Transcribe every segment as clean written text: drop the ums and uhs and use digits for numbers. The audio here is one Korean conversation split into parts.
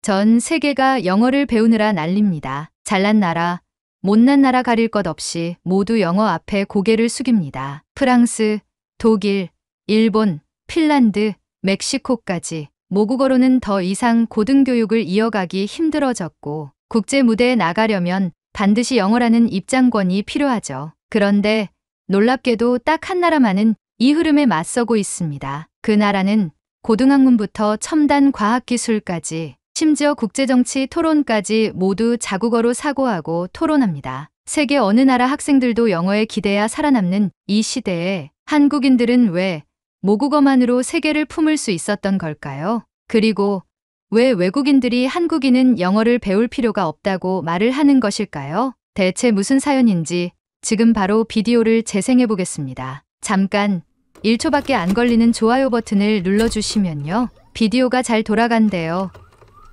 전 세계가 영어를 배우느라 난립니다. 잘난 나라, 못난 나라 가릴 것 없이 모두 영어 앞에 고개를 숙입니다. 프랑스, 독일, 일본, 핀란드, 멕시코까지 모국어로는 더 이상 고등교육을 이어가기 힘들어졌고 국제 무대에 나가려면 반드시 영어라는 입장권이 필요하죠. 그런데 놀랍게도 딱 한 나라만은 이 흐름에 맞서고 있습니다. 그 나라는 고등학문부터 첨단 과학기술까지 심지어 국제정치 토론까지 모두 자국어로 사고하고 토론합니다. 세계 어느 나라 학생들도 영어에 기대야 살아남는 이 시대에 한국인들은 왜 모국어만으로 세계를 품을 수 있었던 걸까요? 그리고 왜 외국인들이 한국인은 영어를 배울 필요가 없다고 말을 하는 것일까요? 대체 무슨 사연인지 지금 바로 비디오를 재생해 보겠습니다. 잠깐 1초밖에 안 걸리는 좋아요 버튼을 눌러주시면요. 비디오가 잘 돌아간대요.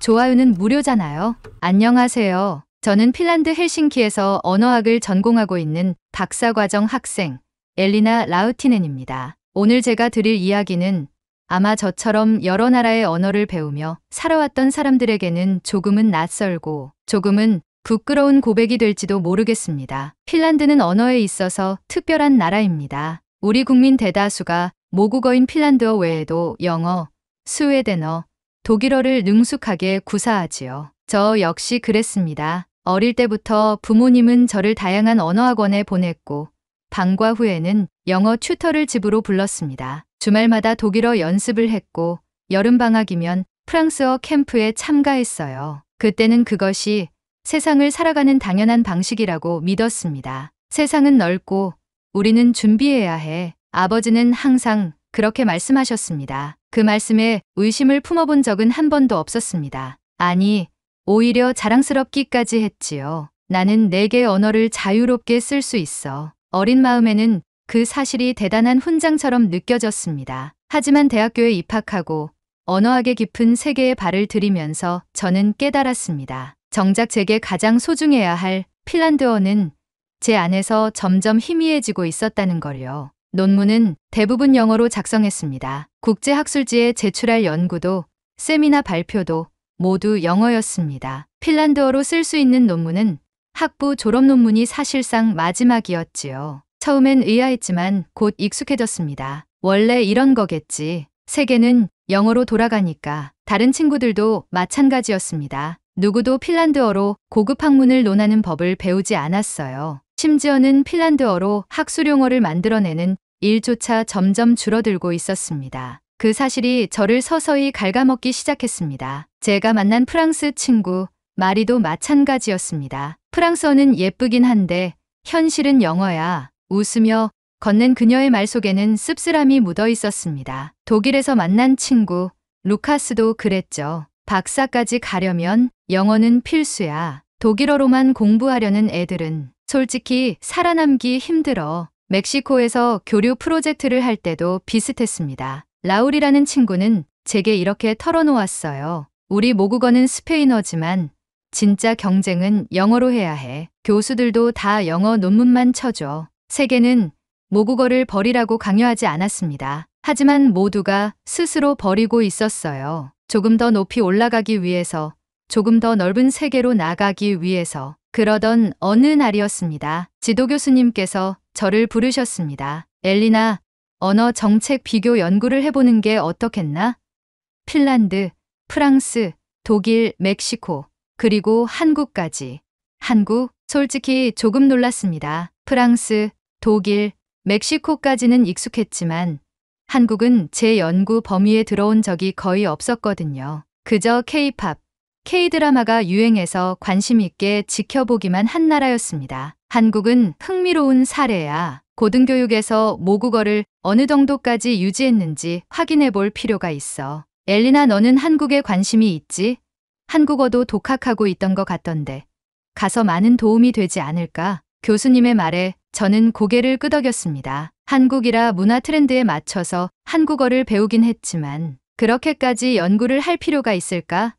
좋아요는 무료잖아요. 안녕하세요. 저는 핀란드 헬싱키에서 언어학을 전공하고 있는 박사과정 학생 엘리나 라우티넨입니다. 오늘 제가 드릴 이야기는 아마 저처럼 여러 나라의 언어를 배우며 살아왔던 사람들에게는 조금은 낯설고 조금은 부끄러운 고백이 될지도 모르겠습니다. 핀란드는 언어에 있어서 특별한 나라입니다. 우리 국민 대다수가 모국어인 핀란드어 외에도 영어, 스웨덴어, 독일어를 능숙하게 구사하지요. 저 역시 그랬습니다. 어릴 때부터 부모님은 저를 다양한 언어학원에 보냈고 방과 후에는 영어 튜터를 집으로 불렀습니다. 주말마다 독일어 연습을 했고 여름방학이면 프랑스어 캠프에 참가했어요. 그때는 그것이 세상을 살아가는 당연한 방식이라고 믿었습니다. 세상은 넓고 우리는 준비해야 해. 아버지는 항상 그렇게 말씀하셨습니다. 그 말씀에 의심을 품어본 적은 한 번도 없었습니다. 아니, 오히려 자랑스럽기까지 했지요. 나는 4개의 언어를 자유롭게 쓸 수 있어. 어린 마음에는 그 사실이 대단한 훈장처럼 느껴졌습니다. 하지만 대학교에 입학하고 언어학의 깊은 세계에 발을 들이면서 저는 깨달았습니다. 정작 제게 가장 소중해야 할 핀란드어는 제 안에서 점점 희미해지고 있었다는 걸요. 논문은 대부분 영어로 작성했습니다. 국제학술지에 제출할 연구도 세미나 발표도 모두 영어였습니다. 핀란드어로 쓸 수 있는 논문은 학부 졸업 논문이 사실상 마지막이었지요. 처음엔 의아했지만 곧 익숙해졌습니다. 원래 이런 거겠지. 세계는 영어로 돌아가니까. 다른 친구들도 마찬가지였습니다. 누구도 핀란드어로 고급 학문을 논하는 법을 배우지 않았어요. 심지어는 핀란드어로 학술용어를 만들어내는 일조차 점점 줄어들고 있었습니다. 그 사실이 저를 서서히 갉아먹기 시작했습니다. 제가 만난 프랑스 친구 마리도 마찬가지였습니다. 프랑스어는 예쁘긴 한데 현실은 영어야. 웃으며 건넨 그녀의 말 속에는 씁쓸함이 묻어 있었습니다. 독일에서 만난 친구 루카스도 그랬죠. 박사까지 가려면 영어는 필수야. 독일어로만 공부하려는 애들은 솔직히 살아남기 힘들어. 멕시코에서 교류 프로젝트를 할 때도 비슷했습니다. 라울이라는 친구는 제게 이렇게 털어놓았어요. 우리 모국어는 스페인어지만 진짜 경쟁은 영어로 해야 해. 교수들도 다 영어 논문만 쳐줘. 세계는 모국어를 버리라고 강요하지 않았습니다. 하지만 모두가 스스로 버리고 있었어요. 조금 더 높이 올라가기 위해서, 조금 더 넓은 세계로 나가기 위해서. 그러던 어느 날이었습니다. 지도교수님께서 저를 부르셨습니다. 엘리나, 언어 정책 비교 연구를 해보는 게 어떻겠나? 핀란드, 프랑스, 독일, 멕시코, 그리고 한국까지. 한국? 솔직히 조금 놀랐습니다. 프랑스, 독일, 멕시코까지는 익숙했지만 한국은 제 연구 범위에 들어온 적이 거의 없었거든요. 그저 K-팝, K-드라마가 유행해서 관심 있게 지켜보기만 한 나라였습니다. 한국은 흥미로운 사례야. 고등교육에서 모국어를 어느 정도까지 유지했는지 확인해 볼 필요가 있어. 엘리나, 너는 한국에 관심이 있지? 한국어도 독학하고 있던 것 같던데. 가서 많은 도움이 되지 않을까? 교수님의 말에 저는 고개를 끄덕였습니다. 한국이라 문화 트렌드에 맞춰서 한국어를 배우긴 했지만 그렇게까지 연구를 할 필요가 있을까?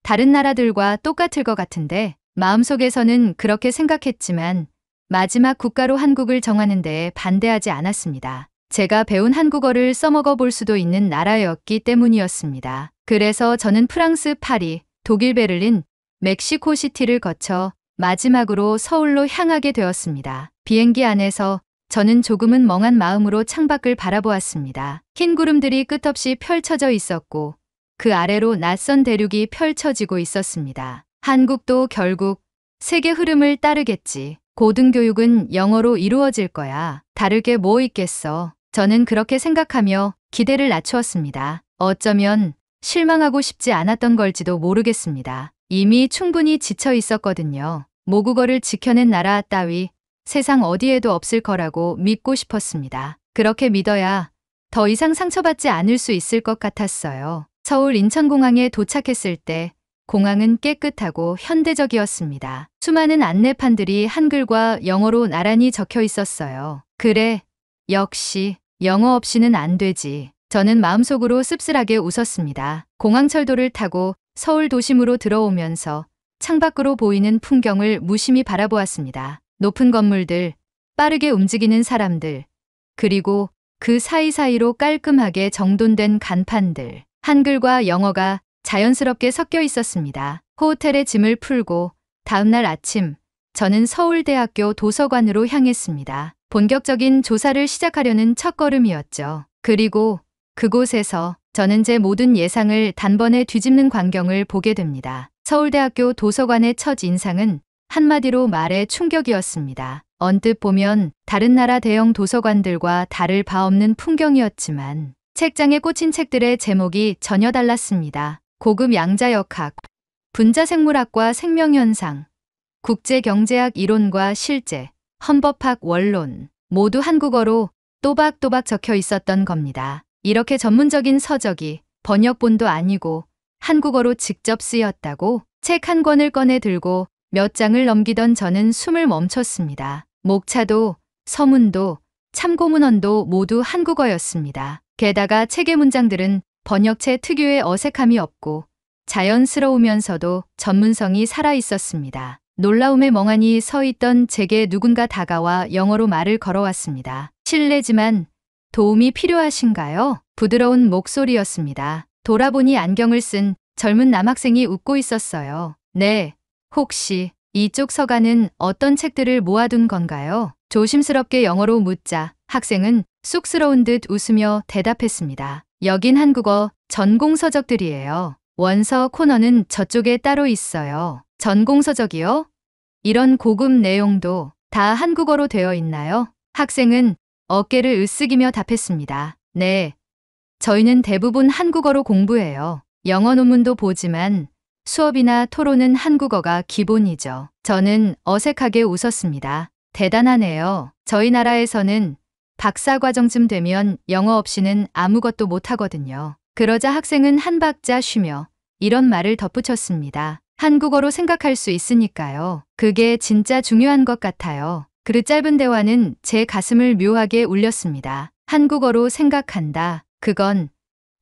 다른 나라들과 똑같을 것 같은데. 마음속에서는 그렇게 생각했지만 마지막 국가로 한국을 정하는 데에 반대하지 않았습니다. 제가 배운 한국어를 써먹어 볼 수도 있는 나라였기 때문이었습니다. 그래서 저는 프랑스 파리, 독일 베를린, 멕시코 시티를 거쳐 마지막으로 서울로 향하게 되었습니다. 비행기 안에서 저는 조금은 멍한 마음으로 창밖을 바라보았습니다. 흰 구름들이 끝없이 펼쳐져 있었고 그 아래로 낯선 대륙이 펼쳐지고 있었습니다. 한국도 결국 세계 흐름을 따르겠지. 고등교육은 영어로 이루어질 거야. 다를 게 뭐 있겠어. 저는 그렇게 생각하며 기대를 낮추었습니다. 어쩌면 실망하고 싶지 않았던 걸지도 모르겠습니다. 이미 충분히 지쳐 있었거든요. 모국어를 지켜낸 나라 따위 세상 어디에도 없을 거라고 믿고 싶었습니다. 그렇게 믿어야 더 이상 상처받지 않을 수 있을 것 같았어요. 서울 인천공항에 도착했을 때 공항은 깨끗하고 현대적이었습니다. 수많은 안내판들이 한글과 영어로 나란히 적혀 있었어요. 그래, 역시 영어 없이는 안 되지. 저는 마음속으로 씁쓸하게 웃었습니다. 공항철도를 타고 서울 도심으로 들어오면서 창밖으로 보이는 풍경을 무심히 바라보았습니다. 높은 건물들, 빠르게 움직이는 사람들, 그리고 그 사이사이로 깔끔하게 정돈된 간판들. 한글과 영어가 자연스럽게 섞여 있었습니다. 호텔에 짐을 풀고 다음날 아침 저는 서울대학교 도서관으로 향했습니다. 본격적인 조사를 시작하려는 첫걸음이었죠. 그리고 그곳에서 저는 제 모든 예상을 단번에 뒤집는 광경을 보게 됩니다. 서울대학교 도서관의 첫 인상은 한마디로 말해 충격이었습니다. 언뜻 보면 다른 나라 대형 도서관들과 다를 바 없는 풍경이었지만 책장에 꽂힌 책들의 제목이 전혀 달랐습니다. 고급 양자역학, 분자생물학과 생명현상, 국제경제학 이론과 실제, 헌법학 원론, 모두 한국어로 또박또박 적혀 있었던 겁니다. 이렇게 전문적인 서적이 번역본도 아니고 한국어로 직접 쓰였다고? 책 한 권을 꺼내 들고 몇 장을 넘기던 저는 숨을 멈췄습니다. 목차도, 서문도, 참고문헌도 모두 한국어였습니다. 게다가 책의 문장들은 번역체 특유의 어색함이 없고 자연스러우면서도 전문성이 살아있었습니다. 놀라움에 멍하니 서 있던 제게 누군가 다가와 영어로 말을 걸어왔습니다. 실례지만 도움이 필요하신가요? 부드러운 목소리였습니다. 돌아보니 안경을 쓴 젊은 남학생이 웃고 있었어요. 네, 혹시 이쪽 서가는 어떤 책들을 모아둔 건가요? 조심스럽게 영어로 묻자 학생은 쑥스러운 듯 웃으며 대답했습니다. 여긴 한국어 전공 서적들이에요. 원서 코너는 저쪽에 따로 있어요. 전공 서적이요? 이런 고급 내용도 다 한국어로 되어 있나요? 학생은 어깨를 으쓱이며 답했습니다. 네, 저희는 대부분 한국어로 공부해요. 영어 논문도 보지만 수업이나 토론은 한국어가 기본이죠. 저는 어색하게 웃었습니다. 대단하네요. 저희 나라에서는 박사과정쯤 되면 영어 없이는 아무것도 못하거든요. 그러자 학생은 한 박자 쉬며 이런 말을 덧붙였습니다. 한국어로 생각할 수 있으니까요. 그게 진짜 중요한 것 같아요. 그 짧은 대화는 제 가슴을 묘하게 울렸습니다. 한국어로 생각한다. 그건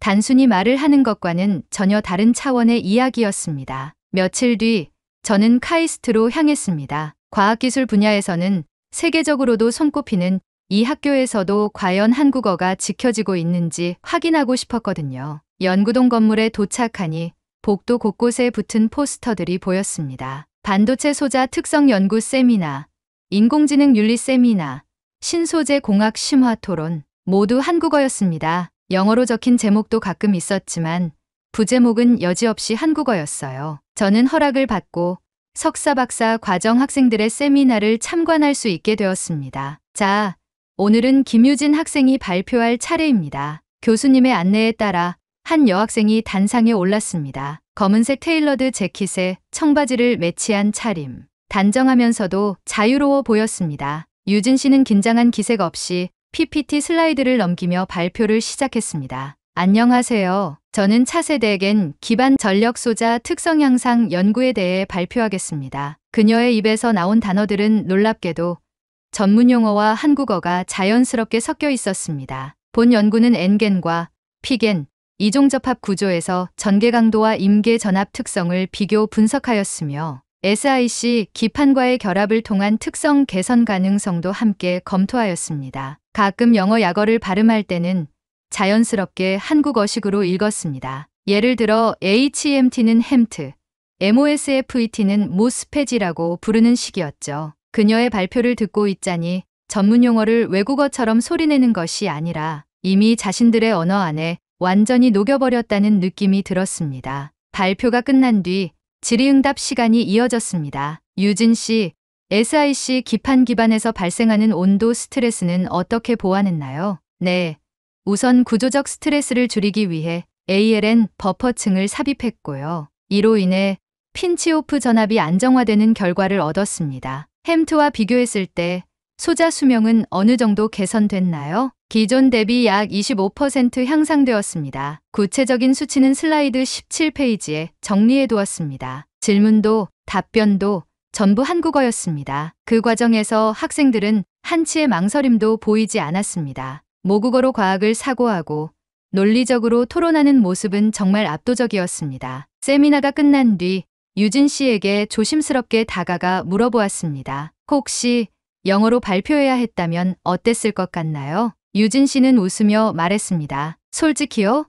단순히 말을 하는 것과는 전혀 다른 차원의 이야기였습니다. 며칠 뒤 저는 카이스트로 향했습니다. 과학기술 분야에서는 세계적으로도 손꼽히는 이 학교에서도 과연 한국어가 지켜지고 있는지 확인하고 싶었거든요. 연구동 건물에 도착하니 복도 곳곳에 붙은 포스터들이 보였습니다. 반도체 소자 특성 연구 세미나, 인공지능 윤리 세미나, 신소재 공학 심화 토론, 모두 한국어였습니다. 영어로 적힌 제목도 가끔 있었지만 부제목은 여지없이 한국어였어요. 저는 허락을 받고 석사 박사 과정 학생들의 세미나를 참관할 수 있게 되었습니다. 자, 오늘은 김유진 학생이 발표할 차례입니다. 교수님의 안내에 따라 한 여학생이 단상에 올랐습니다. 검은색 테일러드 재킷에 청바지를 매치한 차림. 단정하면서도 자유로워 보였습니다. 유진 씨는 긴장한 기색 없이 PPT 슬라이드를 넘기며 발표를 시작했습니다. 안녕하세요. 저는 차세대에겐 기반 전력 소자 특성 향상 연구에 대해 발표하겠습니다. 그녀의 입에서 나온 단어들은 놀랍게도 전문 용어와 한국어가 자연스럽게 섞여 있었습니다. 본 연구는 N겐과 P겐, 이종접합 구조에서 전개 강도와 임계 전압 특성을 비교 분석하였으며 SiC 기판과의 결합을 통한 특성 개선 가능성도 함께 검토하였습니다. 가끔 영어 약어를 발음할 때는 자연스럽게 한국어식으로 읽었습니다. 예를 들어 HMT는 햄트, MOSFET는 모스펫이라고 부르는 시기였죠. 그녀의 발표를 듣고 있자니 전문 용어를 외국어처럼 소리내는 것이 아니라 이미 자신들의 언어 안에 완전히 녹여버렸다는 느낌이 들었습니다. 발표가 끝난 뒤 질의응답 시간이 이어졌습니다. 유진 씨, SIC 기판 기반에서 발생하는 온도 스트레스는 어떻게 보완했나요? 네. 우선 구조적 스트레스를 줄이기 위해 ALN 버퍼층을 삽입했고요. 이로 인해 핀치오프 전압이 안정화되는 결과를 얻었습니다. 햄트와 비교했을 때 소자 수명은 어느 정도 개선됐나요? 기존 대비 약 25% 향상되었습니다. 구체적인 수치는 슬라이드 17페이지에 정리해 두었습니다. 질문도 답변도 전부 한국어였습니다. 그 과정에서 학생들은 한치의 망설임도 보이지 않았습니다. 모국어로 과학을 사고하고 논리적으로 토론하는 모습은 정말 압도적이었습니다. 세미나가 끝난 뒤 유진 씨에게 조심스럽게 다가가 물어보았습니다. 혹시 영어로 발표해야 했다면 어땠을 것 같나요? 유진 씨는 웃으며 말했습니다. 솔직히요?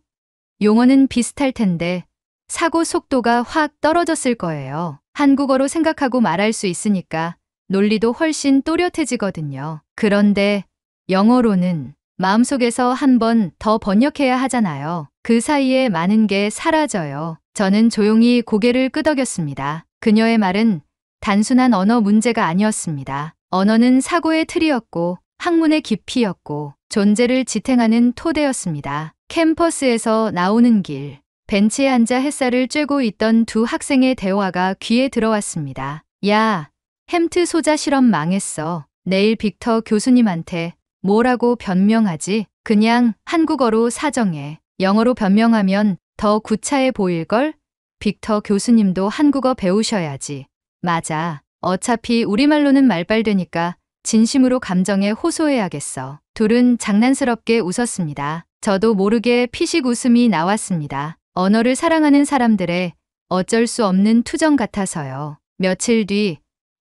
용어는 비슷할 텐데 사고 속도가 확 떨어졌을 거예요. 한국어로 생각하고 말할 수 있으니까 논리도 훨씬 또렷해지거든요. 그런데 영어로는 마음속에서 한 번 더 번역해야 하잖아요. 그 사이에 많은 게 사라져요. 저는 조용히 고개를 끄덕였습니다. 그녀의 말은 단순한 언어 문제가 아니었습니다. 언어는 사고의 틀이었고 학문의 깊이였고 존재를 지탱하는 토대였습니다. 캠퍼스에서 나오는 길, 벤치에 앉아 햇살을 쬐고 있던 두 학생의 대화가 귀에 들어왔습니다. 야, 햄트 소자 실험 망했어. 내일 빅터 교수님한테 뭐라고 변명하지? 그냥 한국어로 사정해. 영어로 변명하면 더 구차해 보일걸? 빅터 교수님도 한국어 배우셔야지. 맞아. 어차피 우리말로는 말빨되니까 진심으로 감정에 호소해야겠어. 둘은 장난스럽게 웃었습니다. 저도 모르게 피식 웃음이 나왔습니다. 언어를 사랑하는 사람들의 어쩔 수 없는 투정 같아서요. 며칠 뒤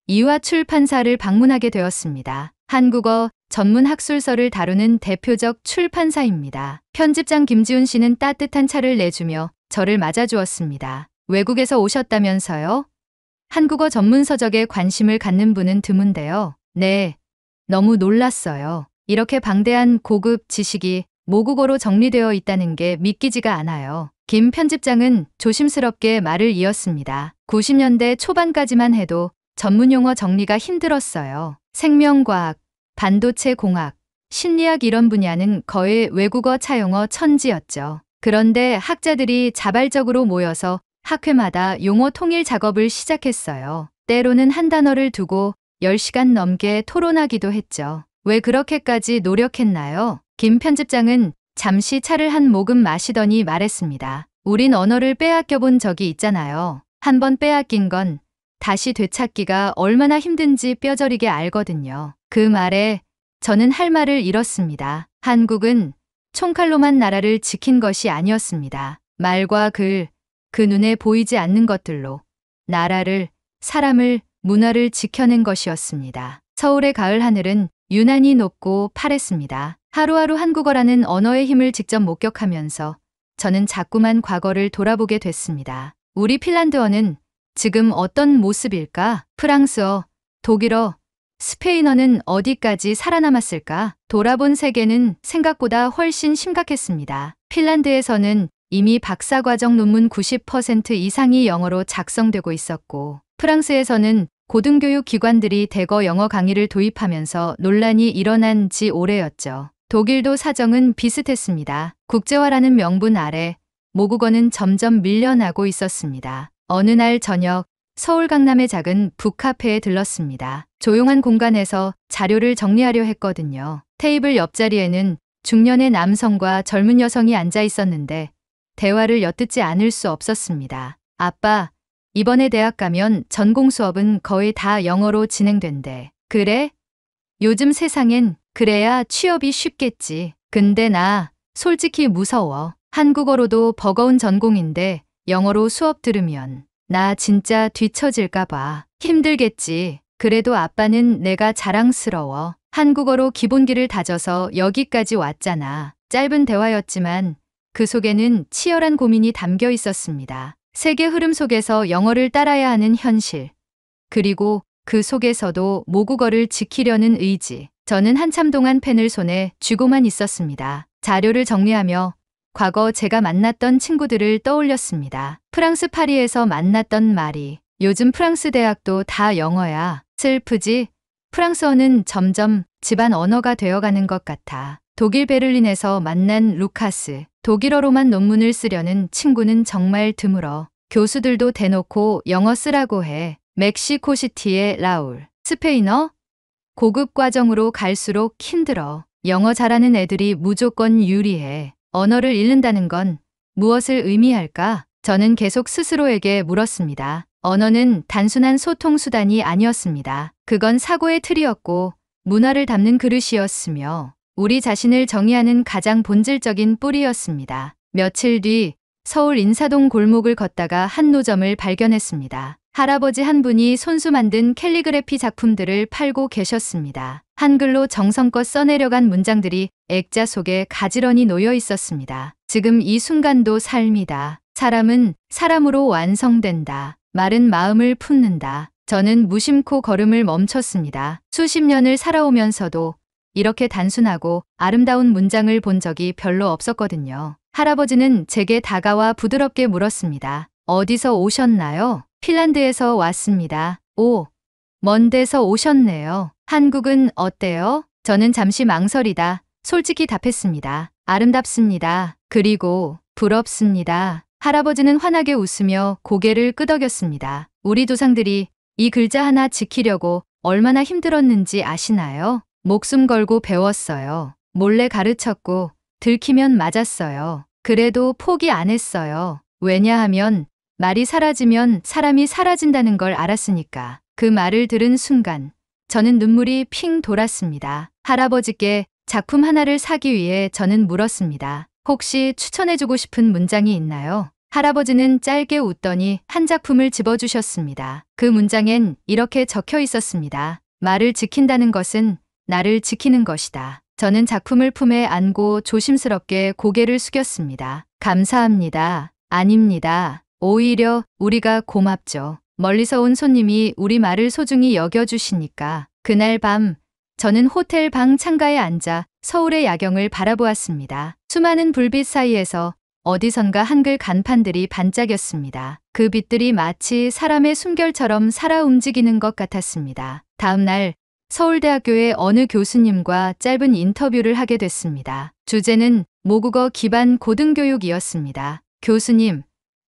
이화 출판사를 방문하게 되었습니다. 한국어 전문 학술서를 다루는 대표적 출판사입니다. 편집장 김지훈 씨는 따뜻한 차를 내주며 저를 맞아주었습니다. 외국에서 오셨다면서요? 한국어 전문 서적에 관심을 갖는 분은 드문데요. 네, 너무 놀랐어요. 이렇게 방대한 고급 지식이 모국어로 정리되어 있다는 게 믿기지가 않아요. 김 편집장은 조심스럽게 말을 이었습니다. 90년대 초반까지만 해도 전문 용어 정리가 힘들었어요. 생명과학, 반도체 공학, 심리학 이런 분야는 거의 외국어 차용어 천지였죠. 그런데 학자들이 자발적으로 모여서 학회마다 용어 통일 작업을 시작했어요. 때로는 한 단어를 두고 10시간 넘게 토론하기도 했죠. 왜 그렇게까지 노력했나요? 김 편집장은 잠시 차를 한 모금 마시더니 말했습니다. 우린 언어를 빼앗겨 본 적이 있잖아요. 한번 빼앗긴 건 다시 되찾기가 얼마나 힘든지 뼈저리게 알거든요. 그 말에 저는 할 말을 잃었습니다. 한국은 총칼로만 나라를 지킨 것이 아니었습니다. 말과 글, 그 눈에 보이지 않는 것들로 나라를, 사람을, 문화를 지켜낸 것이었습니다. 서울의 가을 하늘은 유난히 높고 파랬습니다. 하루하루 한국어라는 언어의 힘을 직접 목격하면서 저는 자꾸만 과거를 돌아보게 됐습니다. 우리 핀란드어는 지금 어떤 모습일까? 프랑스어, 독일어, 스페인어는 어디까지 살아남았을까? 돌아본 세계는 생각보다 훨씬 심각했습니다. 핀란드에서는 이미 박사과정 논문 90% 이상이 영어로 작성되고 있었고, 프랑스에서는 고등교육 기관들이 대거 영어 강의를 도입하면서 논란이 일어난 지 오래였죠. 독일도 사정은 비슷했습니다. 국제화라는 명분 아래 모국어는 점점 밀려나고 있었습니다. 어느 날 저녁 서울 강남의 작은 북카페에 들렀습니다. 조용한 공간에서 자료를 정리하려 했거든요. 테이블 옆자리에는 중년의 남성과 젊은 여성이 앉아 있었는데 대화를 엿듣지 않을 수 없었습니다. 아빠, 이번에 대학 가면 전공 수업은 거의 다 영어로 진행된대. 그래? 요즘 세상엔 그래야 취업이 쉽겠지. 근데 나 솔직히 무서워. 한국어로도 버거운 전공인데 영어로 수업 들으면 나 진짜 뒤처질까 봐. 힘들겠지. 그래도 아빠는 내가 자랑스러워. 한국어로 기본기를 다져서 여기까지 왔잖아. 짧은 대화였지만 그 속에는 치열한 고민이 담겨 있었습니다. 세계 흐름 속에서 영어를 따라야 하는 현실. 그리고 그 속에서도 모국어를 지키려는 의지. 저는 한참 동안 펜을 손에 쥐고만 있었습니다. 자료를 정리하며 과거 제가 만났던 친구들을 떠올렸습니다. 프랑스 파리에서 만났던 마리. 요즘 프랑스 대학도 다 영어야. 슬프지? 프랑스어는 점점 집안 언어가 되어가는 것 같아. 독일 베를린에서 만난 루카스. 독일어로만 논문을 쓰려는 친구는 정말 드물어. 교수들도 대놓고 영어 쓰라고 해. 멕시코시티의 라울. 스페인어? 고급 과정으로 갈수록 힘들어. 영어 잘하는 애들이 무조건 유리해. 언어를 잃는다는 건 무엇을 의미할까? 저는 계속 스스로에게 물었습니다. 언어는 단순한 소통 수단이 아니었습니다. 그건 사고의 틀이었고 문화를 담는 그릇이었으며 우리 자신을 정의하는 가장 본질적인 뿌리였습니다. 며칠 뒤 서울 인사동 골목을 걷다가 한 노점을 발견했습니다. 할아버지 한 분이 손수 만든 캘리그래피 작품들을 팔고 계셨습니다. 한글로 정성껏 써내려간 문장들이 액자 속에 가지런히 놓여 있었습니다. 지금 이 순간도 삶이다. 사람은 사람으로 완성된다. 말은 마음을 품는다. 저는 무심코 걸음을 멈췄습니다. 수십 년을 살아오면서도 이렇게 단순하고 아름다운 문장을 본 적이 별로 없었거든요. 할아버지는 제게 다가와 부드럽게 물었습니다. 어디서 오셨나요? 핀란드에서 왔습니다. 오, 먼 데서 오셨네요. 한국은 어때요? 저는 잠시 망설이다 솔직히 답했습니다. 아름답습니다. 그리고 부럽습니다. 할아버지는 환하게 웃으며 고개를 끄덕였습니다. 우리 조상들이 이 글자 하나 지키려고 얼마나 힘들었는지 아시나요? 목숨 걸고 배웠어요. 몰래 가르쳤고 들키면 맞았어요. 그래도 포기 안 했어요. 왜냐하면 말이 사라지면 사람이 사라진다는 걸 알았으니까. 그 말을 들은 순간 저는 눈물이 핑 돌았습니다. 할아버지께 작품 하나를 사기 위해 저는 물었습니다. 혹시 추천해주고 싶은 문장이 있나요? 할아버지는 짧게 웃더니 한 작품을 집어주셨습니다. 그 문장엔 이렇게 적혀 있었습니다. 말을 지킨다는 것은 나를 지키는 것이다. 저는 작품을 품에 안고 조심스럽게 고개를 숙였습니다. 감사합니다. 아닙니다. 오히려 우리가 고맙죠. 멀리서 온 손님이 우리 말을 소중히 여겨주시니까. 그날 밤 저는 호텔 방 창가에 앉아 서울의 야경을 바라보았습니다. 수많은 불빛 사이에서 어디선가 한글 간판들이 반짝였습니다. 그 빛들이 마치 사람의 숨결처럼 살아 움직이는 것 같았습니다. 다음 날 서울대학교의 어느 교수님과 짧은 인터뷰를 하게 됐습니다. 주제는 모국어 기반 고등교육이었습니다. 교수님,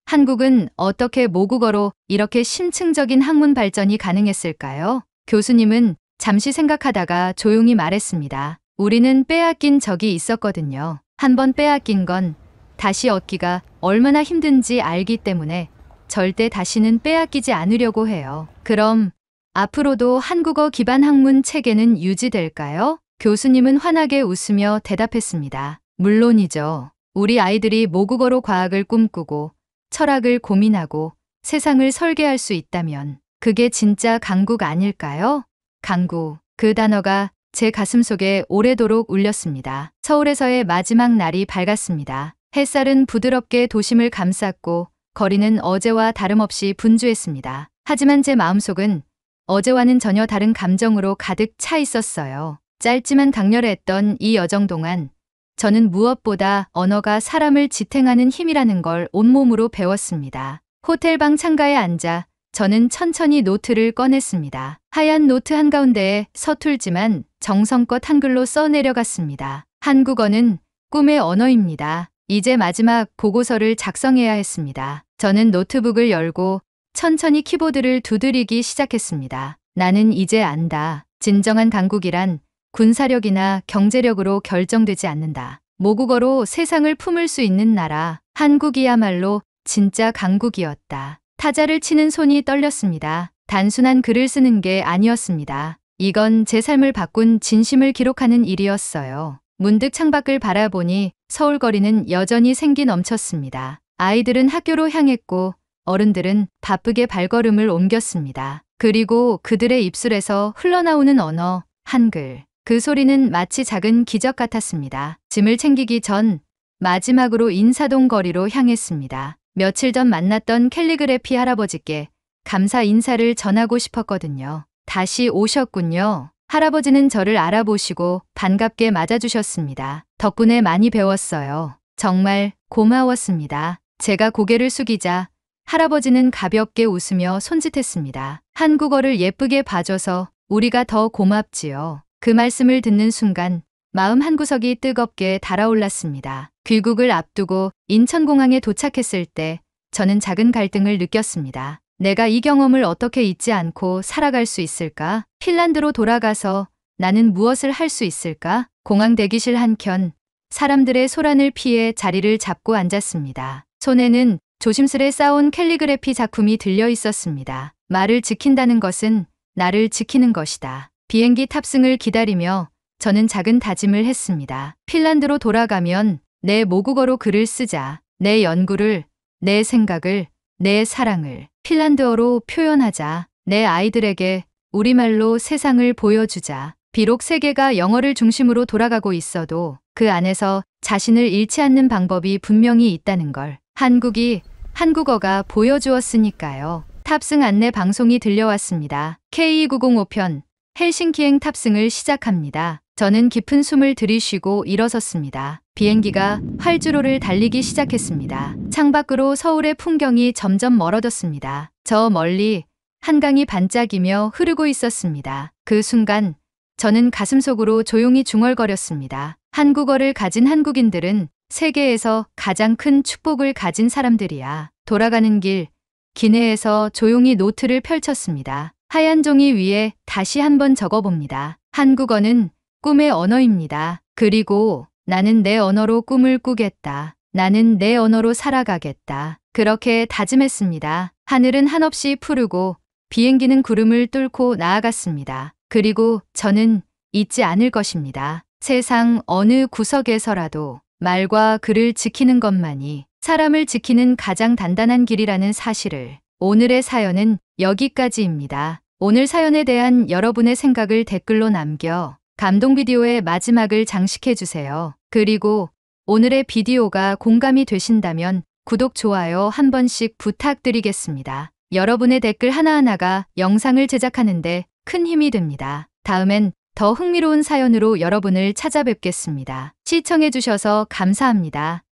한국은 어떻게 모국어로 이렇게 심층적인 학문 발전이 가능했을까요? 교수님은 잠시 생각하다가 조용히 말했습니다. 우리는 빼앗긴 적이 있었거든요. 한번 빼앗긴 건 다시 얻기가 얼마나 힘든지 알기 때문에 절대 다시는 빼앗기지 않으려고 해요. 그럼 앞으로도 한국어 기반 학문 체계는 유지될까요? 교수님은 환하게 웃으며 대답했습니다. 물론이죠. 우리 아이들이 모국어로 과학을 꿈꾸고 철학을 고민하고 세상을 설계할 수 있다면 그게 진짜 강국 아닐까요? 강국. 그 단어가 제 가슴속에 오래도록 울렸습니다. 서울에서의 마지막 날이 밝았습니다. 햇살은 부드럽게 도심을 감쌌고 거리는 어제와 다름없이 분주했습니다. 하지만 제 마음속은 어제와는 전혀 다른 감정으로 가득 차 있었어요. 짧지만 강렬했던 이 여정 동안 저는 무엇보다 언어가 사람을 지탱하는 힘이라는 걸 온몸으로 배웠습니다. 호텔방 창가에 앉아 저는 천천히 노트를 꺼냈습니다. 하얀 노트 한가운데에 서툴지만 정성껏 한글로 써내려갔습니다. 한국어는 꿈의 언어입니다. 이제 마지막 보고서를 작성해야 했습니다. 저는 노트북을 열고 천천히 키보드를 두드리기 시작했습니다. 나는 이제 안다. 진정한 강국이란 군사력이나 경제력으로 결정되지 않는다. 모국어로 세상을 품을 수 있는 나라. 한국이야말로 진짜 강국이었다. 타자를 치는 손이 떨렸습니다. 단순한 글을 쓰는 게 아니었습니다. 이건 제 삶을 바꾼 진심을 기록하는 일이었어요. 문득 창밖을 바라보니 서울 거리는 여전히 생기 넘쳤습니다. 아이들은 학교로 향했고 어른들은 바쁘게 발걸음을 옮겼습니다. 그리고 그들의 입술에서 흘러나오는 언어, 한글. 그 소리는 마치 작은 기적 같았습니다. 짐을 챙기기 전 마지막으로 인사동 거리로 향했습니다. 며칠 전 만났던 캘리그래피 할아버지께 감사 인사를 전하고 싶었거든요. 다시 오셨군요. 할아버지는 저를 알아보시고 반갑게 맞아주셨습니다. 덕분에 많이 배웠어요. 정말 고마웠습니다. 제가 고개를 숙이자 할아버지는 가볍게 웃으며 손짓했습니다. 한국어를 예쁘게 봐줘서 우리가 더 고맙지요. 그 말씀을 듣는 순간 마음 한구석이 뜨겁게 달아올랐습니다. 귀국을 앞두고 인천공항에 도착했을 때 저는 작은 갈등을 느꼈습니다. 내가 이 경험을 어떻게 잊지 않고 살아갈 수 있을까? 핀란드로 돌아가서 나는 무엇을 할 수 있을까? 공항 대기실 한켠 사람들의 소란을 피해 자리를 잡고 앉았습니다. 손에는 조심스레 쌓아온 캘리그래피 작품이 들려 있었습니다. 말을 지킨다는 것은 나를 지키는 것이다. 비행기 탑승을 기다리며 저는 작은 다짐을 했습니다. 핀란드로 돌아가면 내 모국어로 글을 쓰자. 내 연구를, 내 생각을, 내 사랑을 핀란드어로 표현하자. 내 아이들에게 우리말로 세상을 보여주자. 비록 세계가 영어를 중심으로 돌아가고 있어도 그 안에서 자신을 잃지 않는 방법이 분명히 있다는 걸 한국이 한국어가 보여주었으니까요. 탑승 안내 방송이 들려왔습니다. K905편 헬싱키행 탑승을 시작합니다. 저는 깊은 숨을 들이쉬고 일어섰습니다. 비행기가 활주로를 달리기 시작했습니다. 창밖으로 서울의 풍경이 점점 멀어졌습니다. 저 멀리 한강이 반짝이며 흐르고 있었습니다. 그 순간 저는 가슴속으로 조용히 중얼거렸습니다. 한국어를 가진 한국인들은 세계에서 가장 큰 축복을 가진 사람들이야. 돌아가는 길, 기내에서 조용히 노트를 펼쳤습니다. 하얀 종이 위에 다시 한번 적어봅니다. 한국어는 꿈의 언어입니다. 그리고 나는 내 언어로 꿈을 꾸겠다. 나는 내 언어로 살아가겠다. 그렇게 다짐했습니다. 하늘은 한없이 푸르고 비행기는 구름을 뚫고 나아갔습니다. 그리고 저는 잊지 않을 것입니다. 세상 어느 구석에서라도 말과 글을 지키는 것만이 사람을 지키는 가장 단단한 길이라는 사실을. 오늘의 사연은 여기까지입니다. 오늘 사연에 대한 여러분의 생각을 댓글로 남겨 감동 비디오의 마지막을 장식해주세요. 그리고 오늘의 비디오가 공감이 되신다면 구독, 좋아요 한 번씩 부탁드리겠습니다. 여러분의 댓글 하나하나가 영상을 제작하는데 큰 힘이 됩니다. 다음엔 더 흥미로운 사연으로 여러분을 찾아뵙겠습니다. 시청해주셔서 감사합니다.